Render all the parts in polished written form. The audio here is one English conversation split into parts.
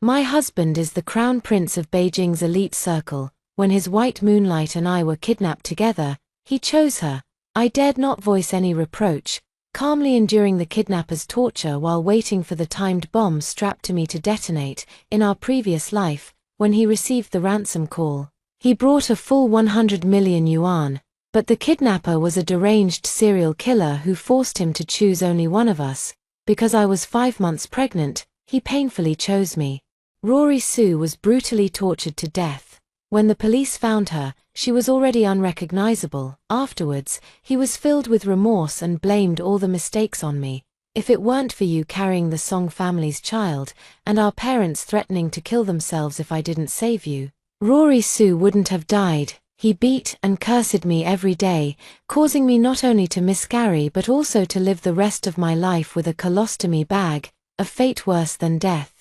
My husband is the crown prince of Beijing's elite circle. When his white moonlight and I were kidnapped together, he chose her. I dared not voice any reproach, calmly enduring the kidnappers' torture while waiting for the timed bomb strapped to me to detonate. In our previous life, when he received the ransom call, he brought a full 100 million yuan, but the kidnapper was a deranged serial killer who forced him to choose only one of us. Because I was 5 months pregnant, he painfully chose me. Rory Sue was brutally tortured to death. When the police found her, she was already unrecognizable. Afterwards, he was filled with remorse and blamed all the mistakes on me. If it weren't for you carrying the Song family's child, and our parents threatening to kill themselves if I didn't save you, Rory Sue wouldn't have died. He beat and cursed me every day, causing me not only to miscarry but also to live the rest of my life with a colostomy bag, a fate worse than death.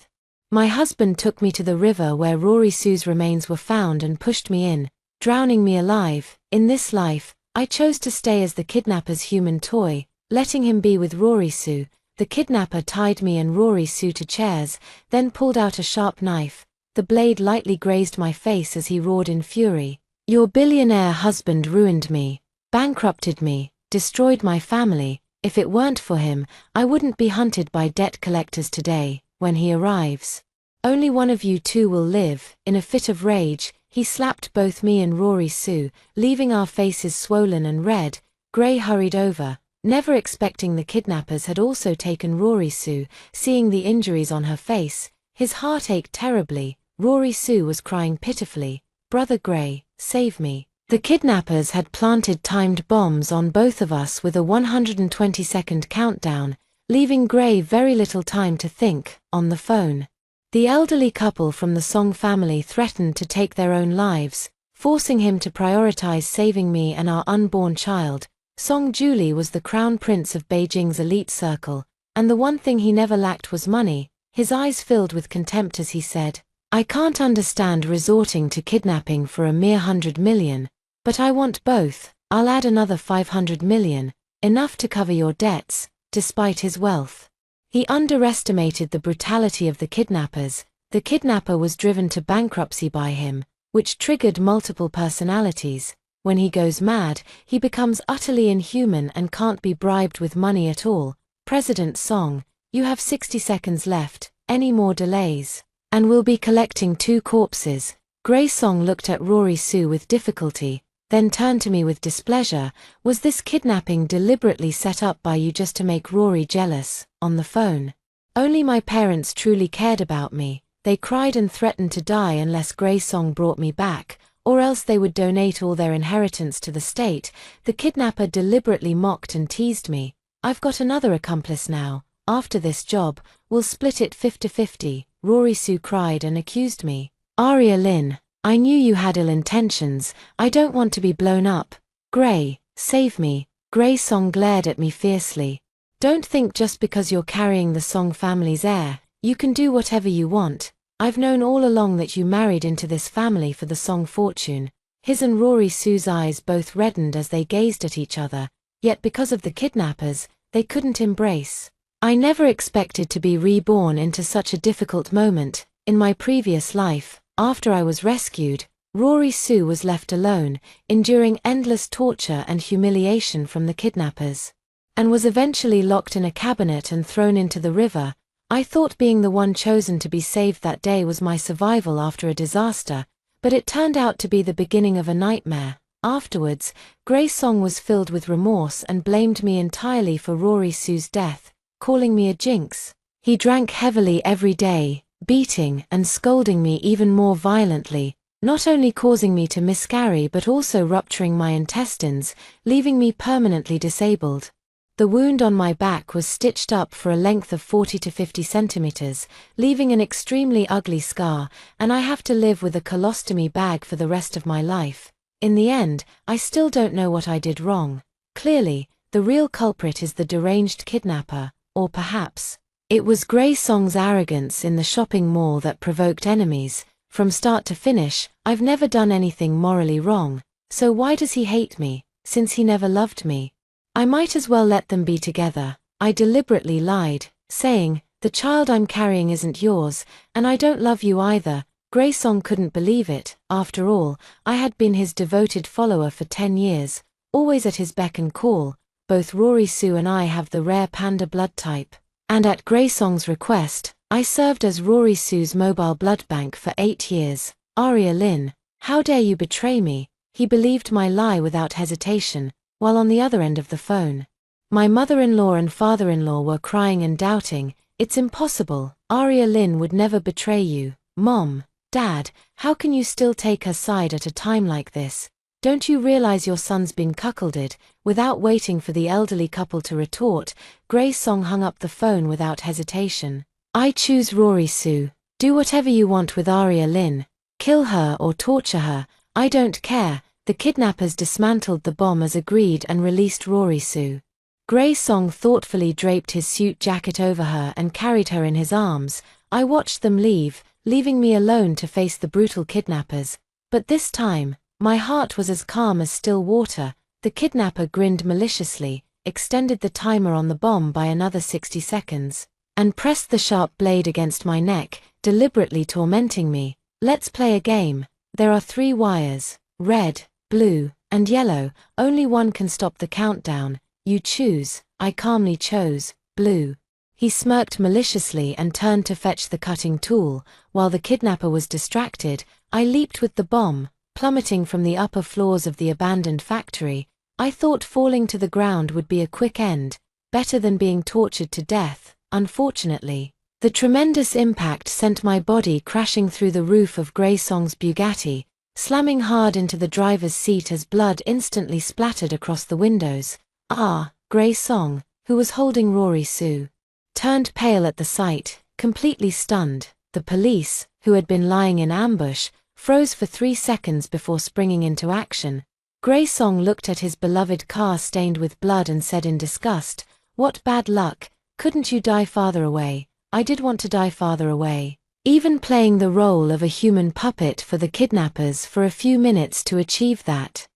My husband took me to the river where Rory Sue's remains were found and pushed me in, drowning me alive. In this life, I chose to stay as the kidnapper's human toy, letting him be with Rory Sue. The kidnapper tied me and Rory Sue to chairs, then pulled out a sharp knife. The blade lightly grazed my face as he roared in fury. Your billionaire husband ruined me, bankrupted me, destroyed my family. If it weren't for him, I wouldn't be hunted by debt collectors today. When he arrives, only one of you two will live. In a fit of rage, he slapped both me and Rory Sue, leaving our faces swollen and red. Gray hurried over, never expecting the kidnappers had also taken Rory Sue. Seeing the injuries on her face, his heart ached terribly. Rory Sue was crying pitifully. Brother Gray, save me. The kidnappers had planted timed bombs on both of us with a 120-second countdown, leaving Gray very little time to think. On the phone, the elderly couple from the Song family threatened to take their own lives, forcing him to prioritize saving me and our unborn child. Song Julie was the crown prince of Beijing's elite circle, and the one thing he never lacked was money. His eyes filled with contempt as he said, I can't understand resorting to kidnapping for a mere 100 million, but I want both. I'll add another 500 million, enough to cover your debts. Despite his wealth, he underestimated the brutality of the kidnappers. The kidnapper was driven to bankruptcy by him, which triggered multiple personalities. When he goes mad, he becomes utterly inhuman and can't be bribed with money at all. President Song, you have 60 seconds left. Any more delays, and we'll be collecting 2 corpses. Gray Song looked at Rory Sue with difficulty, then turned to me with displeasure. Was this kidnapping deliberately set up by you just to make Rory jealous? On the phone, only my parents truly cared about me. They cried and threatened to die unless Gray Song brought me back, or else they would donate all their inheritance to the state. The kidnapper deliberately mocked and teased me. I've got another accomplice now. After this job, we'll split it 50-50. Rory Sue cried and accused me. Aria Lin, I knew you had ill intentions. I don't want to be blown up. Gray, save me. Gray Song glared at me fiercely. Don't think just because you're carrying the Song family's heir, you can do whatever you want. I've known all along that you married into this family for the Song fortune. His and Rory Sue's eyes both reddened as they gazed at each other, yet because of the kidnappers, they couldn't embrace. I never expected to be reborn into such a difficult moment. In my previous life, after I was rescued, Rory Sue was left alone, enduring endless torture and humiliation from the kidnappers, and was eventually locked in a cabinet and thrown into the river. I thought being the one chosen to be saved that day was my survival after a disaster, but it turned out to be the beginning of a nightmare. Afterwards, Gray Song was filled with remorse and blamed me entirely for Rory Sue's death, calling me a jinx. He drank heavily every day, beating and scolding me even more violently, not only causing me to miscarry but also rupturing my intestines, leaving me permanently disabled. The wound on my back was stitched up for a length of 40 to 50 centimeters, leaving an extremely ugly scar, and I have to live with a colostomy bag for the rest of my life. In the end, I still don't know what I did wrong. Clearly, the real culprit is the deranged kidnapper, or perhaps it was Gray Song's arrogance in the shopping mall that provoked enemies. From start to finish, I've never done anything morally wrong, so why does he hate me, since he never loved me? I might as well let them be together. I deliberately lied, saying, The child I'm carrying isn't yours, and I don't love you either." Gray Song couldn't believe it. After all, I had been his devoted follower for 10 years, always at his beck and call. Both Rory Sue and I have the rare panda blood type. And at Gray Song's request, I served as Rory Sue's mobile blood bank for 8 years. "Aria Lynn, how dare you betray me?" He believed my lie without hesitation, while on the other end of the phone, my mother-in-law and father-in-law were crying and doubting. "It's impossible. Aria Lynn would never betray you." "Mom, Dad, how can you still take her side at a time like this? Don't you realize your son's been cuckolded?" Without waiting for the elderly couple to retort, Gray Song hung up the phone without hesitation. "I choose Rory Sue. Do whatever you want with Aria Lynn. Kill her or torture her. I don't care." The kidnappers dismantled the bomb as agreed and released Rory Sue. Gray Song thoughtfully draped his suit jacket over her and carried her in his arms. I watched them leave, leaving me alone to face the brutal kidnappers. But this time, my heart was as calm as still water. The kidnapper grinned maliciously, extended the timer on the bomb by another 60 seconds, and pressed the sharp blade against my neck, deliberately tormenting me. "Let's play a game. There are 3 wires, red, blue, and yellow. Only one can stop the countdown. You choose." I calmly chose blue. He smirked maliciously and turned to fetch the cutting tool. While the kidnapper was distracted, I leaped with the bomb, plummeting from the upper floors of the abandoned factory. I thought falling to the ground would be a quick end, better than being tortured to death. Unfortunately, the tremendous impact sent my body crashing through the roof of Gray Song's Bugatti, slamming hard into the driver's seat as blood instantly splattered across the windows. Gray Song, who was holding Rory Sue, turned pale at the sight, completely stunned. The police, who had been lying in ambush, froze for 3 seconds before springing into action. Gray Song looked at his beloved car stained with blood and said in disgust, "What bad luck. Couldn't you die farther away?" I did want to die farther away. Even playing the role of a human puppet for the kidnappers for a few minutes to achieve that.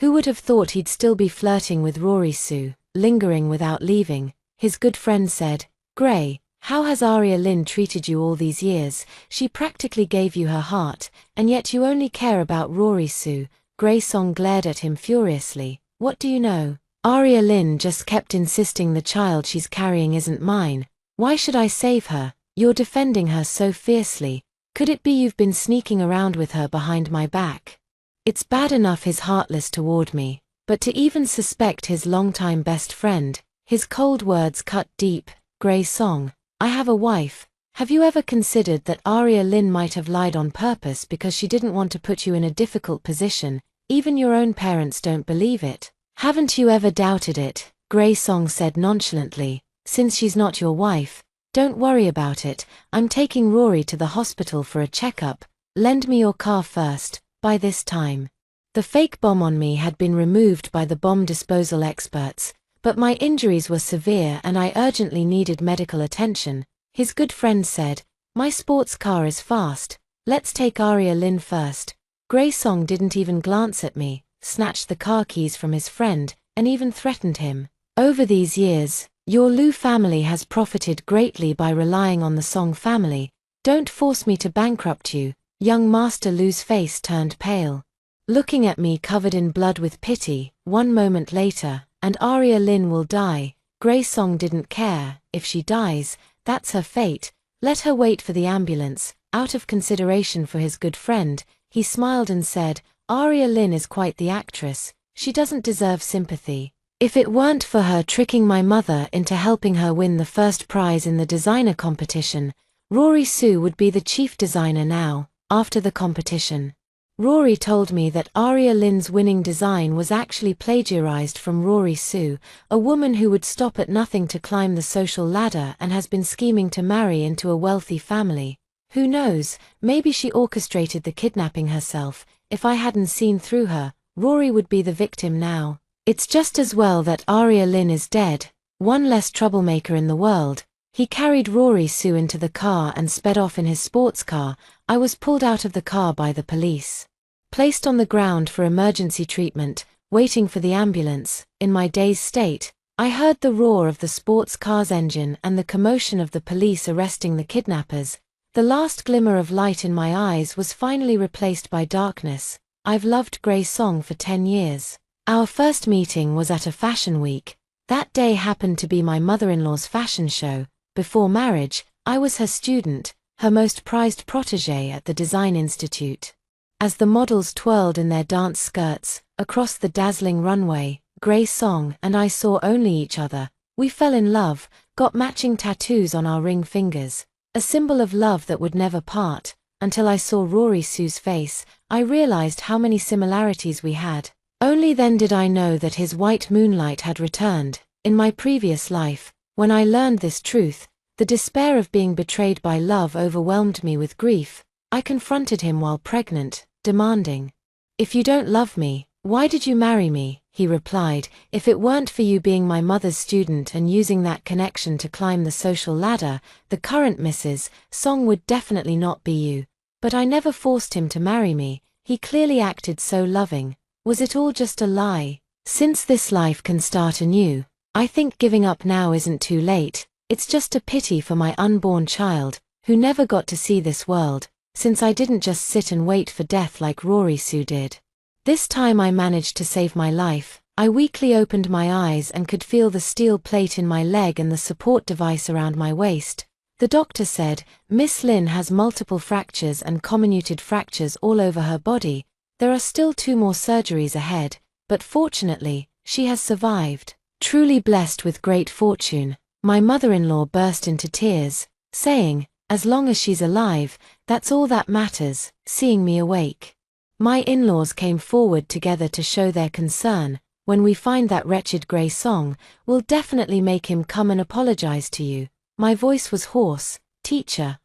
Who would have thought he'd still be flirting with Rory Sue, lingering without leaving? His good friend said, "Gray, how has Aria Lynn treated you all these years? She practically gave you her heart, and yet you only care about Rory Sue." Gray Song glared at him furiously. "What do you know? Aria Lynn just kept insisting the child she's carrying isn't mine. Why should I save her? You're defending her so fiercely. Could it be you've been sneaking around with her behind my back?" It's bad enough he's heartless toward me, but to even suspect his longtime best friend, his cold words cut deep. "Gray Song, I have a wife. Have you ever considered that Aria Lynn might have lied on purpose because she didn't want to put you in a difficult position? Even your own parents don't believe it. Haven't you ever doubted it?" Gray Song said nonchalantly. "Since she's not your wife, don't worry about it. I'm taking Rory to the hospital for a checkup. Lend me your car first." By this time, the fake bomb on me had been removed by the bomb disposal experts, but my injuries were severe and I urgently needed medical attention. His good friend said, "My sports car is fast. Let's take Aria Lynn first." Gray Song didn't even glance at me, snatched the car keys from his friend, and even threatened him. "Over these years, your Liu family has profited greatly by relying on the Song family. Don't force me to bankrupt you." Young Master Liu's face turned pale, looking at me covered in blood with pity. One moment later, "And Aria Lynn will die." Gray Song didn't care. If she dies, that's her fate. Let her wait for the ambulance. Out of consideration for his good friend, he smiled and said, "Aria Lynn is quite the actress. She doesn't deserve sympathy. If it weren't for her tricking my mother into helping her win the first prize in the designer competition, Rory Sue would be the chief designer now." After the competition, Rory told me that Aria Lynn's winning design was actually plagiarized from Rory Sue, a woman who would stop at nothing to climb the social ladder and has been scheming to marry into a wealthy family. Who knows, maybe she orchestrated the kidnapping herself. If I hadn't seen through her, Rory would be the victim now. It's just as well that Aria Lynn is dead. One less troublemaker in the world. He carried Rory Sue into the car and sped off in his sports car. I was pulled out of the car by the police, placed on the ground for emergency treatment, waiting for the ambulance. In my dazed state, I heard the roar of the sports car's engine and the commotion of the police arresting the kidnappers. The last glimmer of light in my eyes was finally replaced by darkness. I've loved Gray's song for 10 years. Our first meeting was at a fashion week. That day happened to be my mother-in-law's fashion show. Before marriage, I was her student, her most prized protégé at the Design Institute. As the models twirled in their dance skirts, across the dazzling runway, Gray's song and I saw only each other. We fell in love, got matching tattoos on our ring fingers, a symbol of love that would never part. Until I saw Rory Sue's face, I realized how many similarities we had. Only then did I know that his white moonlight had returned. In my previous life, when I learned this truth, the despair of being betrayed by love overwhelmed me with grief. I confronted him while pregnant, demanding, "If you don't love me, why did you marry me?" He replied, "If it weren't for you being my mother's student and using that connection to climb the social ladder, the current Mrs. Song would definitely not be you." But I never forced him to marry me. He clearly acted so loving. Was it all just a lie? Since this life can start anew, I think giving up now isn't too late. It's just a pity for my unborn child, who never got to see this world, since I didn't just sit and wait for death like Rory Sue did. This time I managed to save my life. I weakly opened my eyes and could feel the steel plate in my leg and the support device around my waist. The doctor said, "Miss Lynn has multiple fractures and comminuted fractures all over her body. There are still 2 more surgeries ahead, but fortunately, she has survived." Truly blessed with great fortune, my mother-in-law burst into tears, saying, "As long as she's alive, that's all that matters," seeing me awake. My in-laws came forward together to show their concern. "When we find that wretched Gray Song, we'll definitely make him come and apologize to you." My voice was hoarse. "Teacher,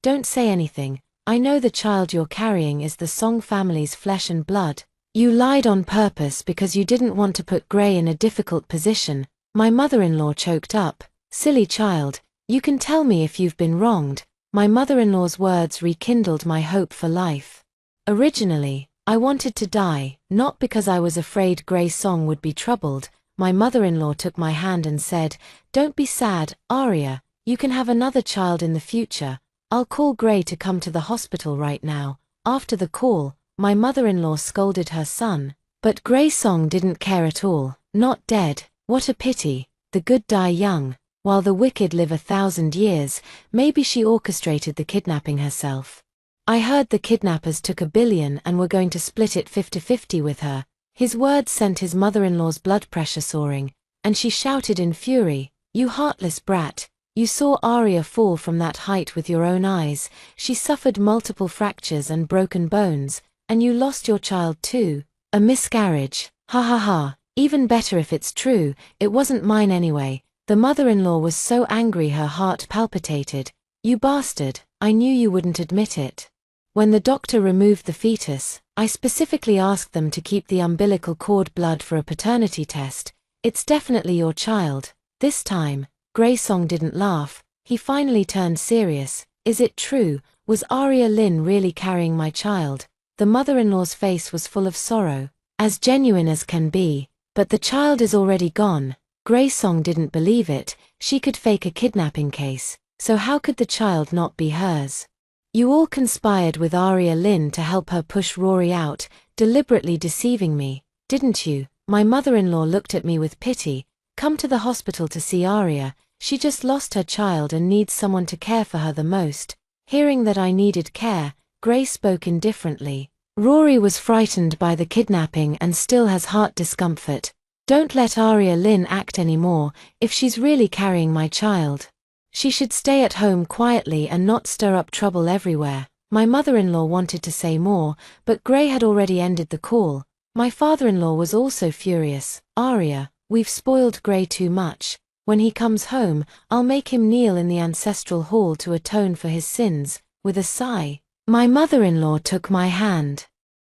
don't say anything. I know the child you're carrying is the Song family's flesh and blood. You lied on purpose because you didn't want to put Gray in a difficult position." My mother-in-law choked up. "Silly child, you can tell me if you've been wronged." My mother-in-law's words rekindled my hope for life. Originally, I wanted to die, not because I was afraid Gray's Song would be troubled. My mother-in-law took my hand and said, "Don't be sad, Aria, you can have another child in the future. I'll call Gray to come to the hospital right now." After the call, my mother-in-law scolded her son. But Gray's Song didn't care at all. Not dead. What a pity. The good die young, while the wicked live 1,000 years. Maybe she orchestrated the kidnapping herself. I heard the kidnappers took $1 billion and were going to split it 50-50 with her. His words sent his mother-in-law's blood pressure soaring, and she shouted in fury, "You heartless brat! You saw Aria fall from that height with your own eyes. She suffered multiple fractures and broken bones, and you lost your child too. A miscarriage. Ha ha ha. Even better if it's true, it wasn't mine anyway." The mother-in-law was so angry her heart palpitated. "You bastard, I knew you wouldn't admit it." When the doctor removed the fetus, I specifically asked them to keep the umbilical cord blood for a paternity test. "It's definitely your child." This time, Grey Song didn't laugh. He finally turned serious. "Is it true? Was Aria Lynn really carrying my child?" The mother-in-law's face was full of sorrow. "As genuine as can be. But the child is already gone." Grey Song didn't believe it. She could fake a kidnapping case, so how could the child not be hers? "You all conspired with Aria Lynn to help her push Rory out, deliberately deceiving me, didn't you?" My mother-in-law looked at me with pity. "Come to the hospital to see Aria. She just lost her child and needs someone to care for her the most." Hearing that I needed care, Gray spoke indifferently. "Rory was frightened by the kidnapping and still has heart discomfort. Don't let Aria Lynn act anymore. If she's really carrying my child, she should stay at home quietly and not stir up trouble everywhere." My mother-in-law wanted to say more, but Gray had already ended the call. My father-in-law was also furious. "Aria, we've spoiled Gray too much. When he comes home, I'll make him kneel in the ancestral hall to atone for his sins." With a sigh, my mother-in-law took my hand,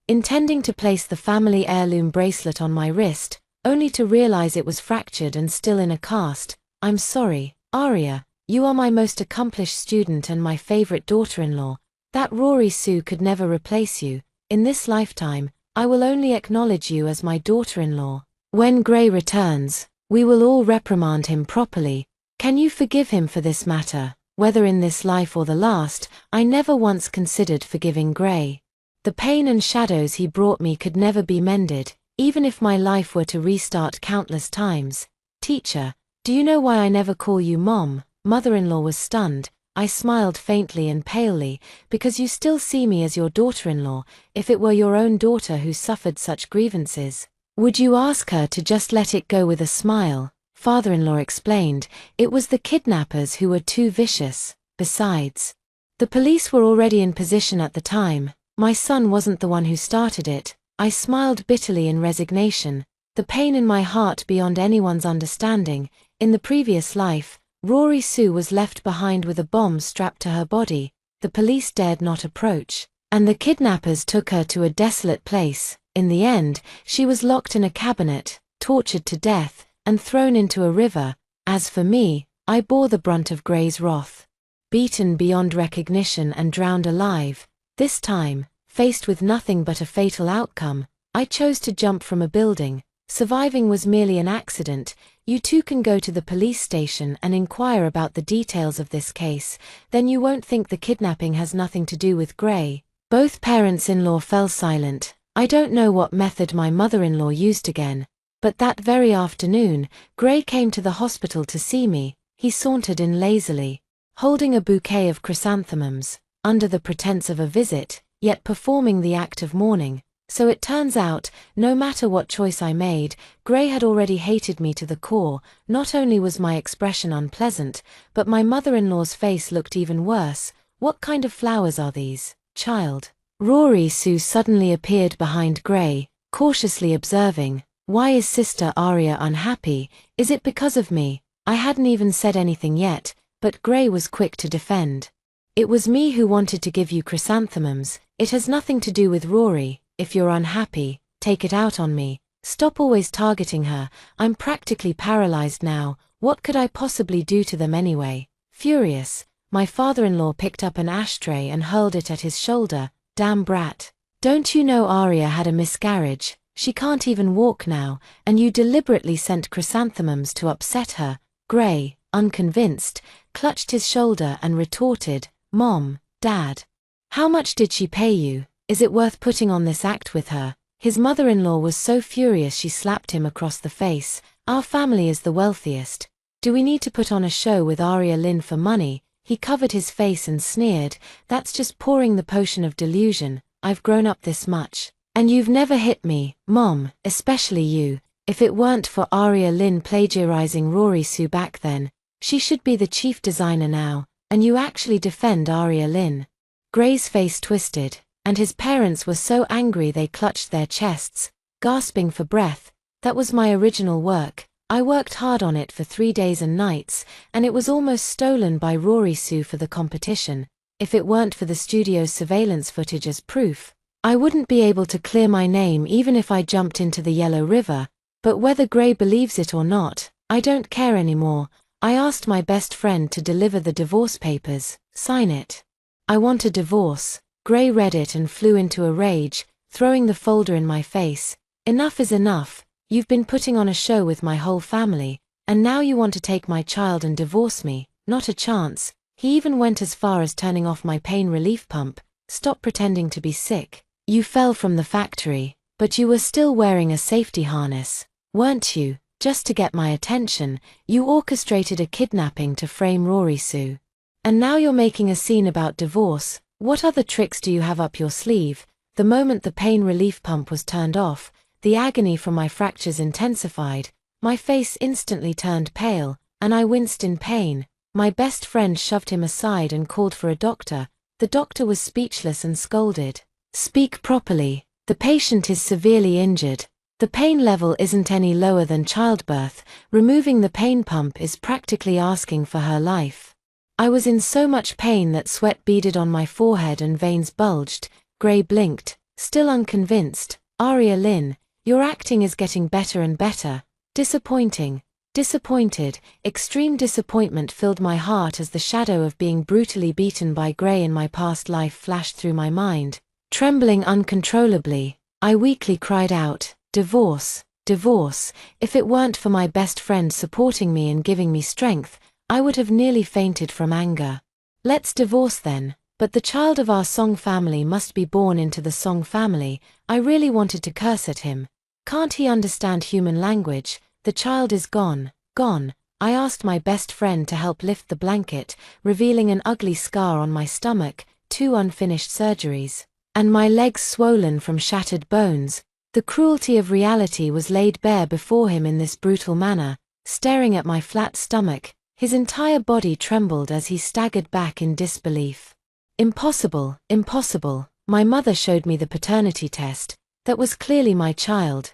intending to place the family heirloom bracelet on my wrist, only to realize it was fractured and still in a cast. "I'm sorry, Aria. You are my most accomplished student and my favorite daughter-in-law. That Rory Sue could never replace you. In this lifetime, I will only acknowledge you as my daughter-in-law. When Gray returns, We will all reprimand him properly. Can you forgive him for this matter? Whether in this life or the last, I never once considered forgiving Gray. The pain and shadows he brought me could never be mended, even if my life were to restart countless times. Teacher, do you know why I never call you Mom? Mother-in-law was stunned. I smiled faintly and palely, because you still see me as your daughter-in-law. If it were your own daughter who suffered such grievances, would you ask her to just let it go with a smile? Father-in-law explained, it was the kidnappers who were too vicious. Besides, the police were already in position at the time. My son wasn't the one who started it. I smiled bitterly in resignation, the pain in my heart beyond anyone's understanding. In the previous life, Rory Sue was left behind with a bomb strapped to her body. The police dared not approach, and the kidnappers took her to a desolate place. In the end, she was locked in a cabinet, tortured to death, and thrown into a river. As for me, I bore the brunt of Gray's wrath. Beaten beyond recognition and drowned alive. This time, faced with nothing but a fatal outcome, I chose to jump from a building. Surviving was merely an accident. You too can go to the police station and inquire about the details of this case, then you won't think the kidnapping has nothing to do with Gray. Both parents-in-law fell silent. I don't know what method my mother-in-law used again, but that very afternoon, Gray came to the hospital to see me. He sauntered in lazily, holding a bouquet of chrysanthemums, under the pretense of a visit, yet performing the act of mourning. So it turns out, no matter what choice I made, Gray had already hated me to the core. Not only was my expression unpleasant, but my mother-in-law's face looked even worse. What kind of flowers are these, child? Rory Sue suddenly appeared behind Gray, cautiously observing, why is Sister Aria unhappy? Is it because of me? I hadn't even said anything yet, but Gray was quick to defend. It was me who wanted to give you chrysanthemums. It has nothing to do with Rory. If you're unhappy, take it out on me. Stop always targeting her. I'm practically paralyzed now. What could I possibly do to them anyway? Furious, my father-in-law picked up an ashtray and hurled it at his shoulder. Damn brat. Don't you know Aria had a miscarriage? She can't even walk now, and you deliberately sent chrysanthemums to upset her. Gray, unconvinced, clutched his shoulder and retorted, Mom, Dad, how much did she pay you? Is it worth putting on this act with her? His mother-in-law was so furious she slapped him across the face. Our family is the wealthiest. Do we need to put on a show with Aria Lynn for money? He covered his face and sneered, that's just pouring the potion of delusion. I've grown up this much. And you've never hit me, Mom, especially you. If it weren't for Aria Lynn plagiarizing Rory Sue back then, she should be the chief designer now, and you actually defend Aria Lynn. Gray's face twisted, and his parents were so angry they clutched their chests, gasping for breath. That was my original work. I worked hard on it for 3 days and nights, and it was almost stolen by Rory Sue for the competition. If it weren't for the studio's surveillance footage as proof, I wouldn't be able to clear my name even if I jumped into the Yellow River. But whether Gray believes it or not, I don't care anymore. I asked my best friend to deliver the divorce papers. Sign it. I want a divorce. Gray read it and flew into a rage, throwing the folder in my face. Enough is enough. You've been putting on a show with my whole family, and now you want to take my child and divorce me. Not a chance. He even went as far as turning off my pain relief pump. Stop pretending to be sick. You fell from the factory, but you were still wearing a safety harness, weren't you? Just to get my attention, you orchestrated a kidnapping to frame Rory Sue. And now you're making a scene about divorce. What other tricks do you have up your sleeve? The moment the pain relief pump was turned off, the agony from my fractures intensified. My face instantly turned pale, and I winced in pain. My best friend shoved him aside and called for a doctor. The doctor was speechless and scolded. Speak properly. The patient is severely injured. The pain level isn't any lower than childbirth. Removing the pain pump is practically asking for her life. I was in so much pain that sweat beaded on my forehead and veins bulged. Gray blinked, still unconvinced. Aria Lynn, your acting is getting better and better. Disappointing. Disappointed. Extreme disappointment filled my heart as the shadow of being brutally beaten by Gray in my past life flashed through my mind. Trembling uncontrollably, I weakly cried out, Divorce, Divorce. If it weren't for my best friend supporting me and giving me strength, I would have nearly fainted from anger. Let's divorce then, but the child of our Song family must be born into the Song family. I really wanted to curse at him. Can't he understand human language? The child is gone, gone. I asked my best friend to help lift the blanket, revealing an ugly scar on my stomach, 2 unfinished surgeries, and my legs swollen from shattered bones. The cruelty of reality was laid bare before him in this brutal manner. Staring at my flat stomach, his entire body trembled as he staggered back in disbelief. Impossible, impossible. My mother showed me the paternity test. That was clearly my child.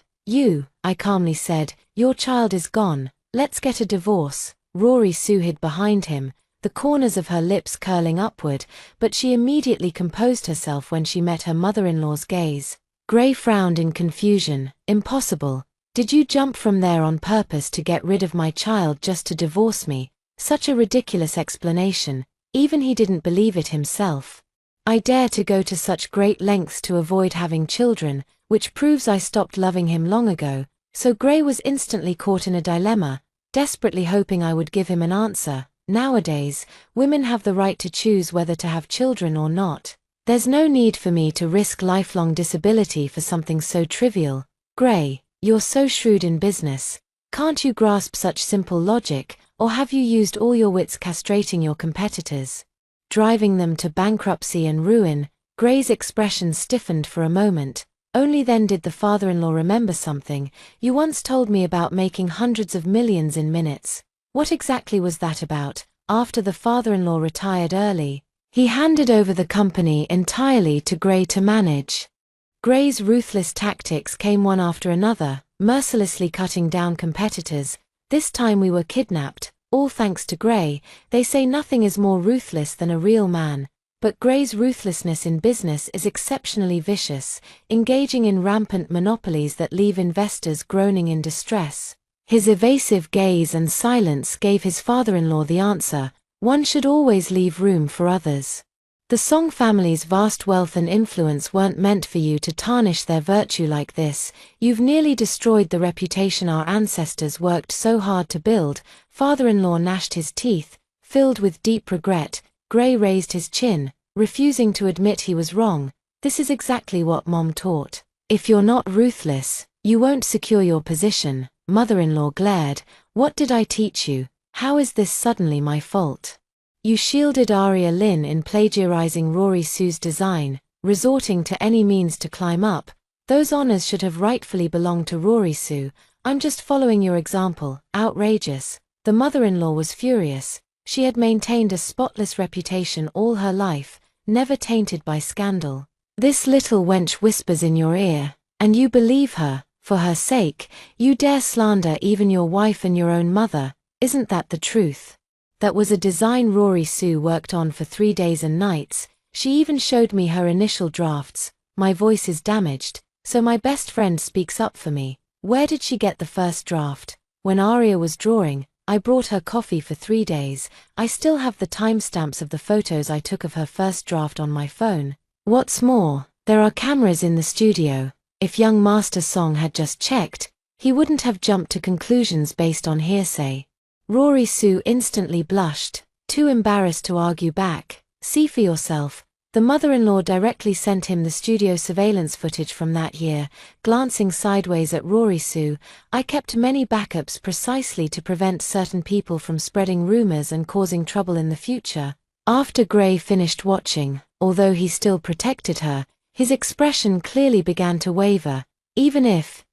I calmly said, your child is gone. Let's get a divorce. Rory Sue hid behind him, the corners of her lips curling upward, but she immediately composed herself when she met her mother-in-law's gaze. Gray frowned in confusion. Impossible. Did you jump from there on purpose to get rid of my child just to divorce me? Such a ridiculous explanation. Even he didn't believe it himself. I dare to go to such great lengths to avoid having children, which proves I stopped loving him long ago. So Gray was instantly caught in a dilemma, desperately hoping I would give him an answer. Nowadays, women have the right to choose whether to have children or not. There's no need for me to risk lifelong disability for something so trivial. Gray, you're so shrewd in business. Can't you grasp such simple logic, or have you used all your wits castrating your competitors, driving them to bankruptcy and ruin? Gray's expression stiffened for a moment. Only then did the father-in-law remember something. You once told me about making hundreds of millions in minutes. What exactly was that about? After the father-in-law retired early, he handed over the company entirely to Gray to manage. Gray's ruthless tactics came one after another, mercilessly cutting down competitors. This time we were kidnapped, all thanks to Gray. They say nothing is more ruthless than a real man. But Gray's ruthlessness in business is exceptionally vicious, engaging in rampant monopolies that leave investors groaning in distress. His evasive gaze and silence gave his father-in-law the answer: one should always leave room for others. The Song family's vast wealth and influence weren't meant for you to tarnish their virtue like this. You've nearly destroyed the reputation our ancestors worked so hard to build. Father-in-law gnashed his teeth, filled with deep regret. Gray raised his chin, refusing to admit he was wrong. This is exactly what Mom taught. If you're not ruthless, you won't secure your position. Mother-in-law glared. What did I teach you? How is this suddenly my fault? You shielded Aria Lynn in plagiarizing Rory Sue's design, resorting to any means to climb up. Those honors should have rightfully belonged to Rory Sue. I'm just following your example. Outrageous. The mother-in-law was furious. She had maintained a spotless reputation all her life, never tainted by scandal. This little wench whispers in your ear, and you believe her. For her sake, you dare slander even your wife and your own mother. Isn't that the truth? That was a design Rory Sue worked on for 3 days and nights. She even showed me her initial drafts. My voice is damaged, so my best friend speaks up for me. Where did she get the first draft? When Aria was drawing, I brought her coffee for 3 days. I still have the timestamps of the photos I took of her first draft on my phone. What's more, there are cameras in the studio. If young Master Song had just checked, he wouldn't have jumped to conclusions based on hearsay. Rory Sue instantly blushed, too embarrassed to argue back. See for yourself. The mother-in-law directly sent him the studio surveillance footage from that year. Glancing sideways at Rory Sue, I kept many backups precisely to prevent certain people from spreading rumors and causing trouble in the future. After Gray finished watching, although he still protected her, his expression clearly began to waver, even if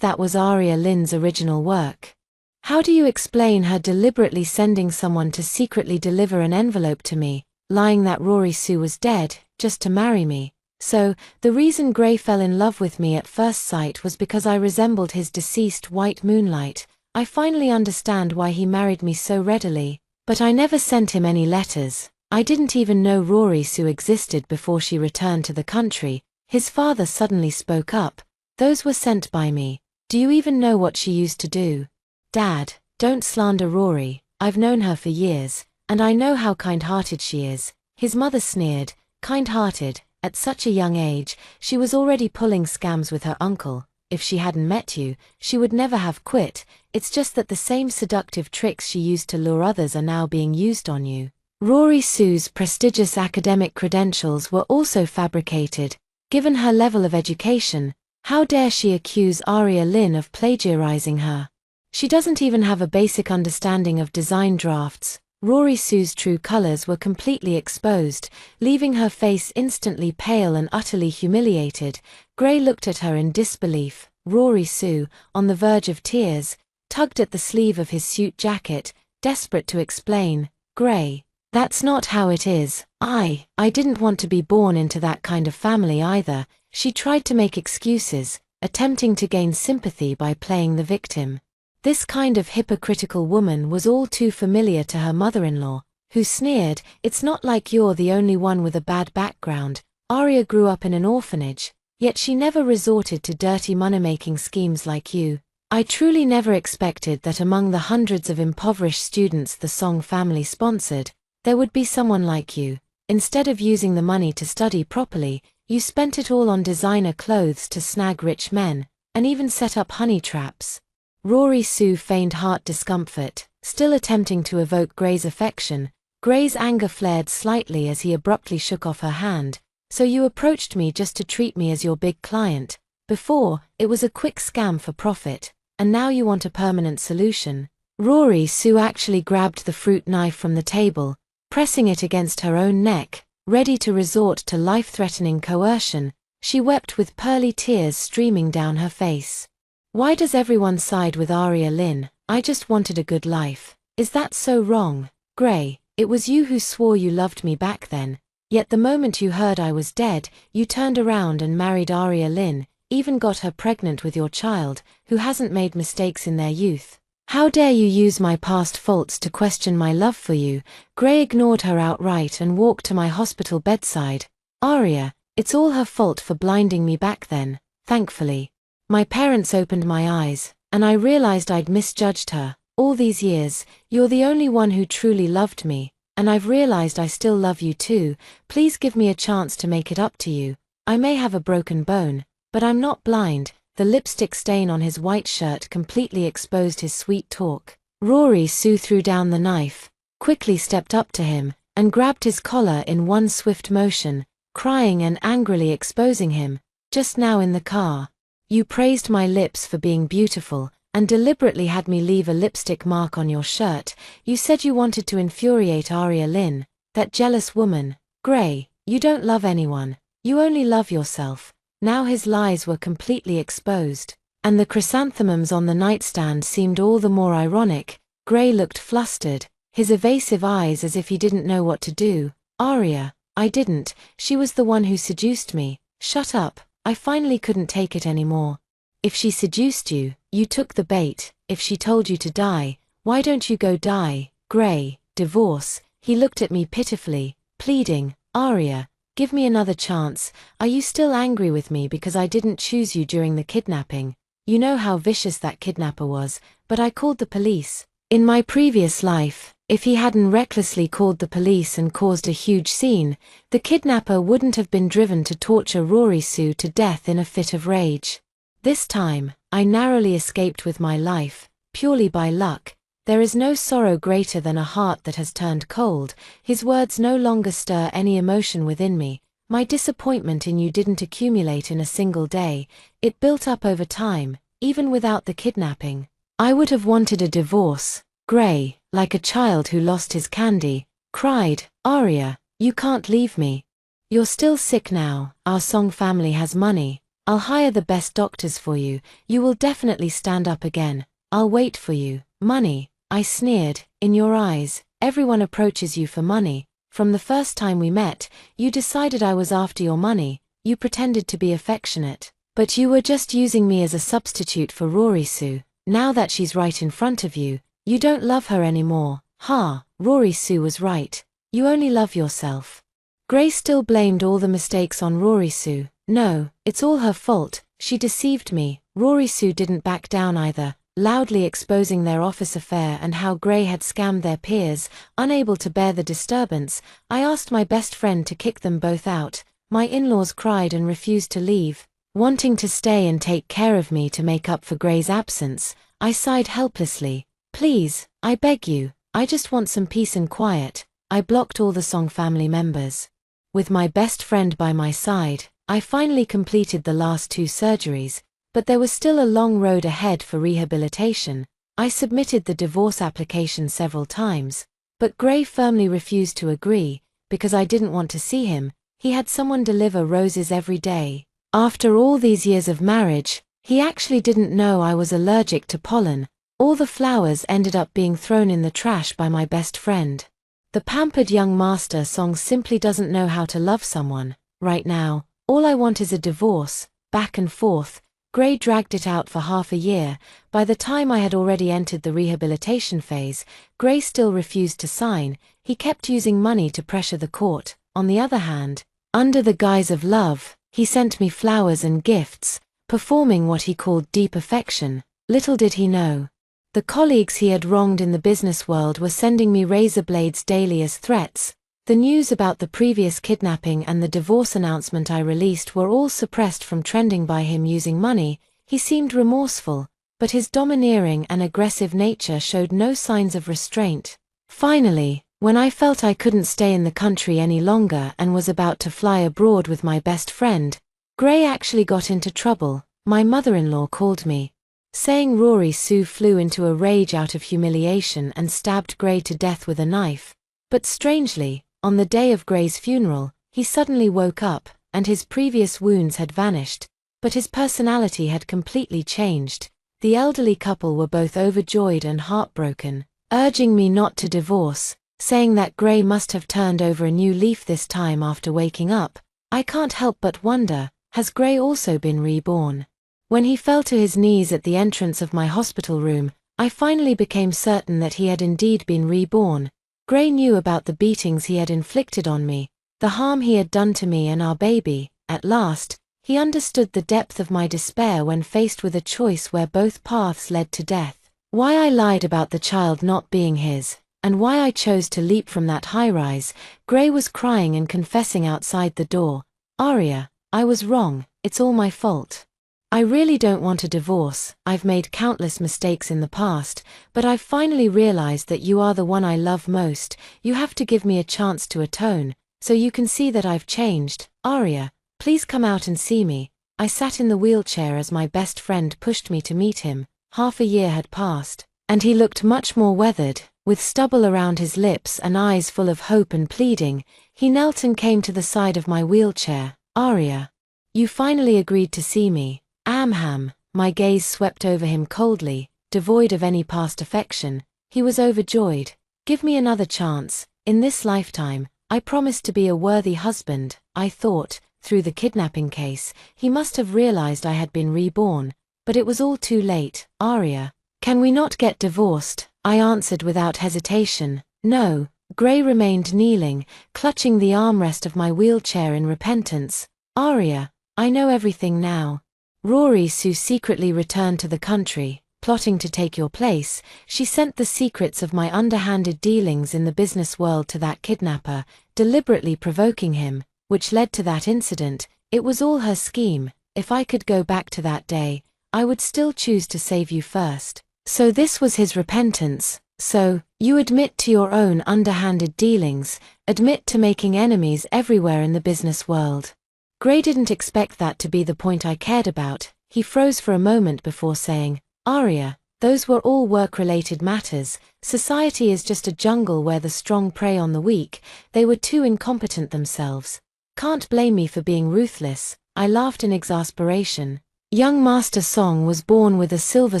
that was Aria Lynn's original work. How do you explain her deliberately sending someone to secretly deliver an envelope to me, lying that Rory Sue was dead, just to marry me? So, the reason Gray fell in love with me at first sight was because I resembled his deceased white moonlight. I finally understand why he married me so readily. But I never sent him any letters. I didn't even know Rory Sue existed before she returned to the country. His father suddenly spoke up. Those were sent by me. Do you even know what she used to do? Dad, don't slander Rory. I've known her for years, and I know how kind-hearted she is. His mother sneered. Kind-hearted? At such a young age, she was already pulling scams with her uncle. if she hadn't met you, she would never have quit. It's just that the same seductive tricks she used to lure others are now being used on you. Rory Sue's prestigious academic credentials were also fabricated. Given her level of education, how dare she accuse Aria Lynn of plagiarizing her? She doesn't even have a basic understanding of design drafts. Rory Sue's true colors were completely exposed, leaving her face instantly pale and utterly humiliated. Gray looked at her in disbelief. Rory Sue, on the verge of tears, tugged at the sleeve of his suit jacket, desperate to explain. Gray, that's not how it is. I didn't want to be born into that kind of family either. She tried to make excuses, attempting to gain sympathy by playing the victim. This kind of hypocritical woman was all too familiar to her mother-in-law, who sneered, "It's not like you're the only one with a bad background. Aria grew up in an orphanage, yet she never resorted to dirty money-making schemes like you. I truly never expected that among the hundreds of impoverished students the Song family sponsored, there would be someone like you. Instead of using the money to study properly, you spent it all on designer clothes to snag rich men, and even set up honey traps." Rory Sue feigned heart discomfort, still attempting to evoke Gray's affection. Gray's anger flared slightly as he abruptly shook off her hand. "So you approached me just to treat me as your big client. Before, it was a quick scam for profit, and now you want a permanent solution." Rory Sue actually grabbed the fruit knife from the table, pressing it against her own neck, ready to resort to life-threatening coercion. She wept with pearly tears streaming down her face. "Why does everyone side with Aria Lynn? I just wanted a good life. Is that so wrong? Gray, it was you who swore you loved me back then. Yet the moment you heard I was dead, you turned around and married Aria Lynn, even got her pregnant with your child, who hasn't made mistakes in their youth. How dare you use my past faults to question my love for you?" Gray ignored her outright and walked to my hospital bedside. "Aria, it's all her fault for blinding me back then, thankfully. My parents opened my eyes, and I realized I'd misjudged her. All these years, you're the only one who truly loved me, and I've realized I still love you too. Please give me a chance to make it up to you. I may have a broken bone, but I'm not blind." The lipstick stain on his white shirt completely exposed his sweet talk. Rory Sue threw down the knife, quickly stepped up to him, and grabbed his collar in one swift motion, crying and angrily exposing him. "Just now in the car, you praised my lips for being beautiful, and deliberately had me leave a lipstick mark on your shirt. You said you wanted to infuriate Aria Lynn, that jealous woman. Gray, you don't love anyone, you only love yourself." Now his lies were completely exposed, and the chrysanthemums on the nightstand seemed all the more ironic. Gray looked flustered, his evasive eyes as if he didn't know what to do. "Aria, I didn't, she was the one who seduced me." "Shut up." I finally couldn't take it anymore. "If she seduced you, you took the bait. If she told you to die, why don't you go die?" "Gray, divorce." He looked at me pitifully, pleading, "Aria, give me another chance. Are you still angry with me because I didn't choose you during the kidnapping? You know how vicious that kidnapper was, but I called the police. In my previous life, if he hadn't recklessly called the police and caused a huge scene, the kidnapper wouldn't have been driven to torture Rory Sue to death in a fit of rage. This time, I narrowly escaped with my life, purely by luck. There is no sorrow greater than a heart that has turned cold." His words no longer stir any emotion within me. "My disappointment in you didn't accumulate in a single day. It built up over time, even without the kidnapping. I would have wanted a divorce." Gray, like a child who lost his candy, cried, "Aria, you can't leave me. You're still sick now. Our Song family has money. I'll hire the best doctors for you. You will definitely stand up again. I'll wait for you." "Money?" I sneered. "In your eyes, everyone approaches you for money. From the first time we met, you decided I was after your money. You pretended to be affectionate. But you were just using me as a substitute for Rory Sue. Now that she's right in front of you, you don't love her anymore." "Ha, Rory Sue was right. You only love yourself." Gray still blamed all the mistakes on Rory Sue. "No, it's all her fault. She deceived me." Rory Sue didn't back down either, loudly exposing their office affair and how Gray had scammed their peers. Unable to bear the disturbance, I asked my best friend to kick them both out. My in-laws cried and refused to leave. Wanting to stay and take care of me to make up for Gray's absence, I sighed helplessly. Please, I beg you, I just want some peace and quiet. I blocked all the Song family members. With my best friend by my side, I finally completed the last 2 surgeries, but there was still a long road ahead for rehabilitation. I submitted the divorce application several times, but Gray firmly refused to agree, because I didn't want to see him. He had someone deliver roses every day. After all these years of marriage, he actually didn't know I was allergic to pollen. All the flowers ended up being thrown in the trash by my best friend. The pampered young master Song simply doesn't know how to love someone. Right now, all I want is a divorce. Back and forth, Gray dragged it out for half a year. By the time I had already entered the rehabilitation phase, Gray still refused to sign. He kept using money to pressure the court. On the other hand, under the guise of love, he sent me flowers and gifts, performing what he called deep affection. Little did he know. The colleagues he had wronged in the business world were sending me razor blades daily as threats. The news about the previous kidnapping and the divorce announcement I released were all suppressed from trending by him using money. He seemed remorseful, but his domineering and aggressive nature showed no signs of restraint. Finally, when I felt I couldn't stay in the country any longer and was about to fly abroad with my best friend, Gray actually got into trouble. My mother-in-law called me, saying Rory Sue flew into a rage out of humiliation and stabbed Gray to death with a knife. But strangely, on the day of Gray's funeral, he suddenly woke up, and his previous wounds had vanished, but his personality had completely changed. The elderly couple were both overjoyed and heartbroken, urging me not to divorce, saying that Gray must have turned over a new leaf this time after waking up. I can't help but wonder, has Gray also been reborn? When he fell to his knees at the entrance of my hospital room, I finally became certain that he had indeed been reborn. Gray knew about the beatings he had inflicted on me, the harm he had done to me and our baby. At last, he understood the depth of my despair when faced with a choice where both paths led to death. Why I lied about the child not being his, and why I chose to leap from that high-rise. Gray was crying and confessing outside the door. Aria, I was wrong, it's all my fault. I really don't want a divorce. I've made countless mistakes in the past, but I've finally realized that you are the one I love most. You have to give me a chance to atone, so you can see that I've changed. Aria, please come out and see me. I sat in the wheelchair as my best friend pushed me to meet him. Half a year had passed, and he looked much more weathered, with stubble around his lips and eyes full of hope and pleading. He knelt and came to the side of my wheelchair. Aria, you finally agreed to see me. Amham. My gaze swept over him coldly, devoid of any past affection. He was overjoyed. Give me another chance. In this lifetime, I promised to be a worthy husband. I thought, through the kidnapping case, he must have realized I had been reborn, but it was all too late. Aria, can we not get divorced? I answered without hesitation. No. Gray remained kneeling, clutching the armrest of my wheelchair in repentance. Aria, I know everything now. Rory Sue secretly returned to the country, plotting to take your place. She sent the secrets of my underhanded dealings in the business world to that kidnapper, deliberately provoking him, which led to that incident. It was all her scheme. If I could go back to that day, I would still choose to save you first. So this was his repentance. So, you admit to your own underhanded dealings, admit to making enemies everywhere in the business world. Gray didn't expect that to be the point I cared about. He froze for a moment before saying, Aria, those were all work-related matters. Society is just a jungle where the strong prey on the weak. They were too incompetent themselves. Can't blame me for being ruthless. I laughed in exasperation. Young Master Song was born with a silver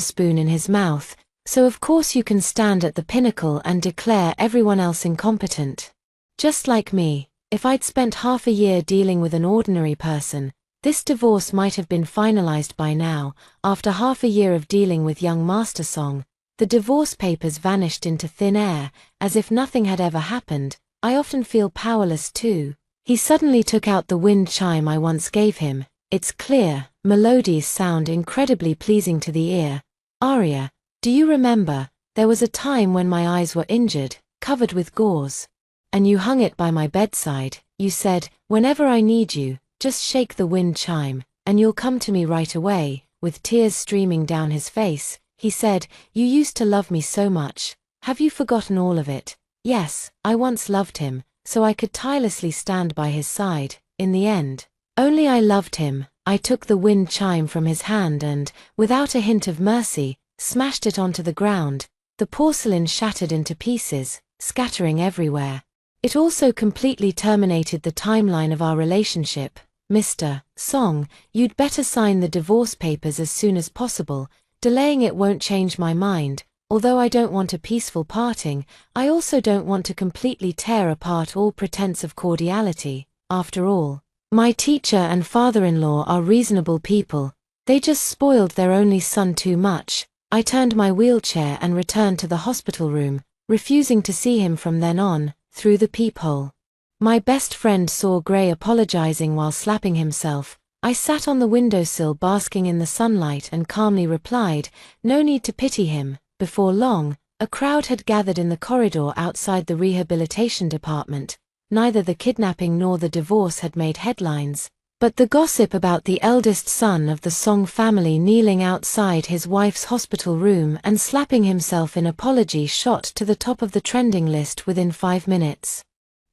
spoon in his mouth, so of course you can stand at the pinnacle and declare everyone else incompetent. Just like me. If I'd spent half a year dealing with an ordinary person, this divorce might have been finalized by now. After half a year of dealing with young Master Song, the divorce papers vanished into thin air, as if nothing had ever happened. I often feel powerless too. He suddenly took out the wind chime I once gave him. Its clear, melodious sound incredibly pleasing to the ear. Aria, do you remember, there was a time when my eyes were injured, covered with gauze. And you hung it by my bedside. You said, whenever I need you, just shake the wind chime. and you'll come to me right away." With tears streaming down his face, he said, "You used to love me so much. Have you forgotten all of it?" Yes, I once loved him, so I could tirelessly stand by his side. In the end, only I loved him. I took the wind chime from his hand and, without a hint of mercy, smashed it onto the ground. The porcelain shattered into pieces, scattering everywhere. It also completely terminated the timeline of our relationship. "Mr. Song, you'd better sign the divorce papers as soon as possible. Delaying it won't change my mind. Although I don't want a peaceful parting, I also don't want to completely tear apart all pretense of cordiality. After all, my teacher and father-in-law are reasonable people. They just spoiled their only son too much." I turned my wheelchair and returned to the hospital room, refusing to see him from then on, through the peephole. My best friend saw Gray apologizing while slapping himself. I sat on the windowsill basking in the sunlight and calmly replied, "No need to pity him." Before long, a crowd had gathered in the corridor outside the rehabilitation department. Neither the kidnapping nor the divorce had made headlines, but the gossip about the eldest son of the Song family kneeling outside his wife's hospital room and slapping himself in apology shot to the top of the trending list within 5 minutes.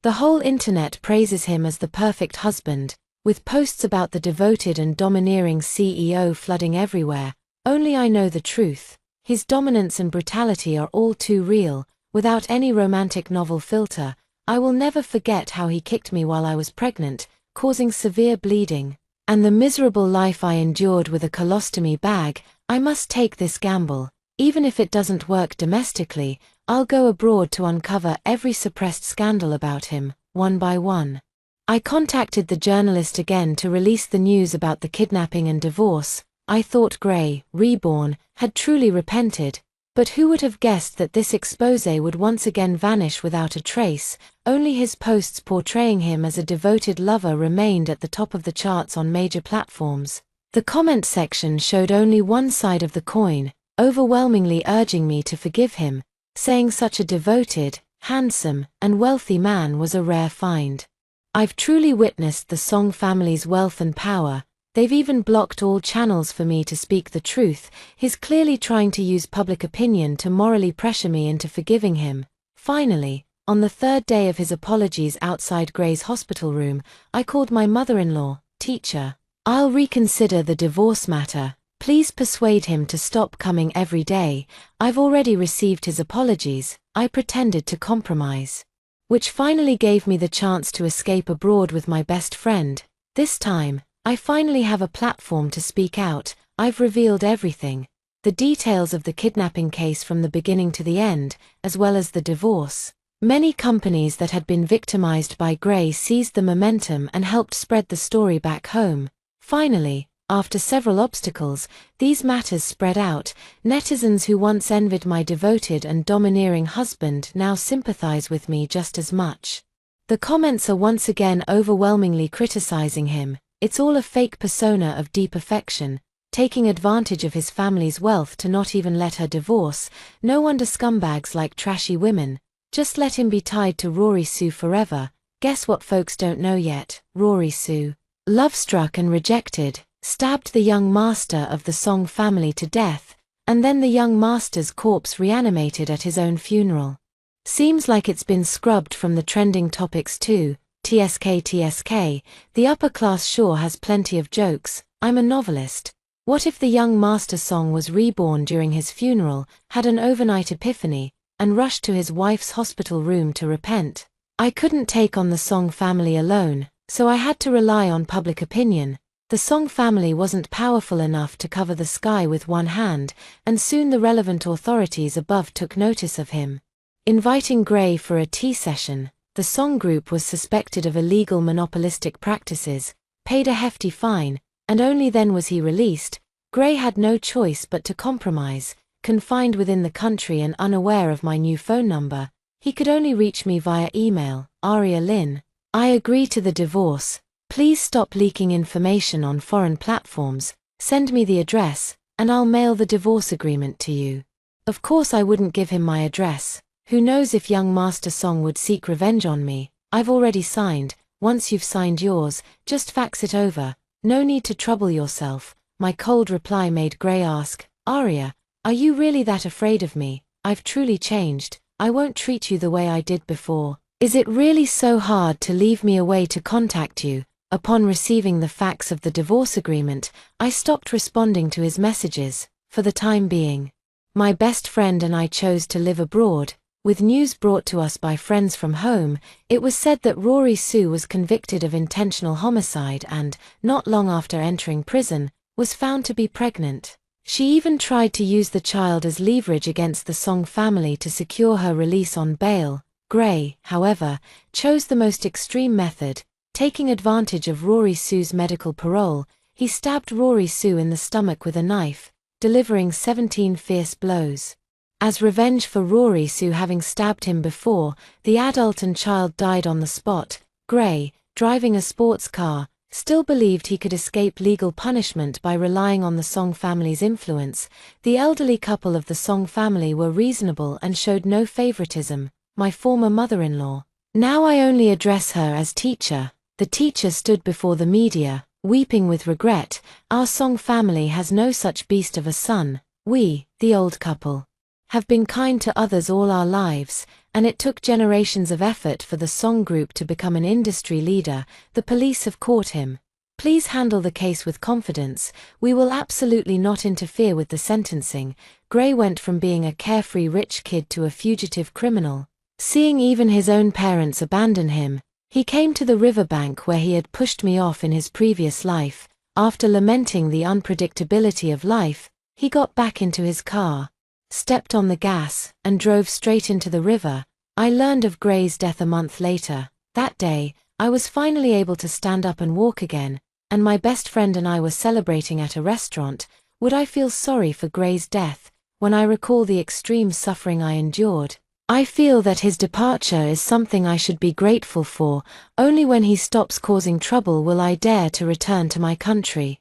The whole internet praises him as the perfect husband, with posts about the devoted and domineering CEO flooding everywhere. Only I know the truth. His dominance and brutality are all too real, without any romantic novel filter. I will never forget how he kicked me while I was pregnant, causing severe bleeding, and the miserable life I endured with a colostomy bag. I must take this gamble. Even if it doesn't work domestically, I'll go abroad to uncover every suppressed scandal about him, one by one. I contacted the journalist again to release the news about the kidnapping and divorce. I thought Gray, Reborn, had truly repented, but who would have guessed that this exposé would once again vanish without a trace? Only his posts portraying him as a devoted lover remained at the top of the charts on major platforms. The comment section showed only one side of the coin, overwhelmingly urging me to forgive him, saying such a devoted, handsome, and wealthy man was a rare find. I've truly witnessed the Song family's wealth and power. They've even blocked all channels for me to speak the truth. He's clearly trying to use public opinion to morally pressure me into forgiving him. Finally, on the 3rd day of his apologies outside Gray's hospital room, I called my mother-in-law. "Teacher, I'll reconsider the divorce matter. Please persuade him to stop coming every day. I've already received his apologies." I pretended to compromise, which finally gave me the chance to escape abroad with my best friend. This time, I finally have a platform to speak out. I've revealed everything. The details of the kidnapping case from the beginning to the end, as well as the divorce. Many companies that had been victimized by Gray seized the momentum and helped spread the story back home. Finally, after several obstacles, these matters spread out. Netizens who once envied my devoted and domineering husband now sympathize with me just as much. The comments are once again overwhelmingly criticizing him. It's all a fake persona of deep affection, taking advantage of his family's wealth to not even let her divorce. No wonder scumbags like trashy women. Just let him be tied to Rory Sue forever. Guess what folks don't know yet? Rory Sue, love-struck and rejected, stabbed the young master of the Song family to death, and then the young master's corpse reanimated at his own funeral. Seems like it's been scrubbed from the trending topics too. TSK, the upper class sure has plenty of jokes. I'm a novelist. What if the young master Song was reborn during his funeral, had an overnight epiphany, and rushed to his wife's hospital room to repent? I couldn't take on the Song family alone, so I had to rely on public opinion. The Song family wasn't powerful enough to cover the sky with one hand, and soon the relevant authorities above took notice of him. Inviting Gray for a tea session, the Song group was suspected of illegal monopolistic practices, paid a hefty fine, and only then was he released. Gray had no choice but to compromise. Confined within the country and unaware of my new phone number, he could only reach me via email. Aria Lynn, I agree to the divorce. Please stop leaking information on foreign platforms. Send me the address, and I'll mail the divorce agreement to you. Of course I wouldn't give him my address. Who knows if young Master Song would seek revenge on me? I've already signed. Once you've signed yours, just fax it over. No need to trouble yourself. My cold reply made Gray ask, Arya, are you really that afraid of me? I've truly changed. I won't treat you the way I did before. Is it really so hard to leave me away to contact you? Upon receiving the facts of the divorce agreement, I stopped responding to his messages, for the time being. My best friend and I chose to live abroad. With news brought to us by friends from home, it was said that Rory Sue was convicted of intentional homicide and, not long after entering prison, was found to be pregnant. She even tried to use the child as leverage against the Song family to secure her release on bail. Gray, however, chose the most extreme method. Taking advantage of Rory Sue's medical parole, he stabbed Rory Sue in the stomach with a knife, delivering 17 fierce blows. As revenge for Rory Sue having stabbed him before, the adult and child died on the spot. Gray, driving a sports car, still believed he could escape legal punishment by relying on the Song family's influence. The elderly couple of the Song family were reasonable and showed no favoritism. My former mother-in-law. Now I only address her as teacher. The teacher stood before the media, weeping with regret. Our Song family has no such beast of a son. We, the old couple, have been kind to others all our lives, and it took generations of effort for the Song group to become an industry leader. The police have caught him. Please handle the case with confidence. We will absolutely not interfere with the sentencing. Gray went from being a carefree rich kid to a fugitive criminal. Seeing even his own parents abandon him, he came to the riverbank where he had pushed me off in his previous life. After lamenting the unpredictability of life, he got back into his car, stepped on the gas, and drove straight into the river. I learned of Gray's death a month later. That day, I was finally able to stand up and walk again, and my best friend and I were celebrating at a restaurant. Would I feel sorry for Gray's death? When I recall the extreme suffering I endured, I feel that his departure is something I should be grateful for. Only when he stops causing trouble will I dare to return to my country.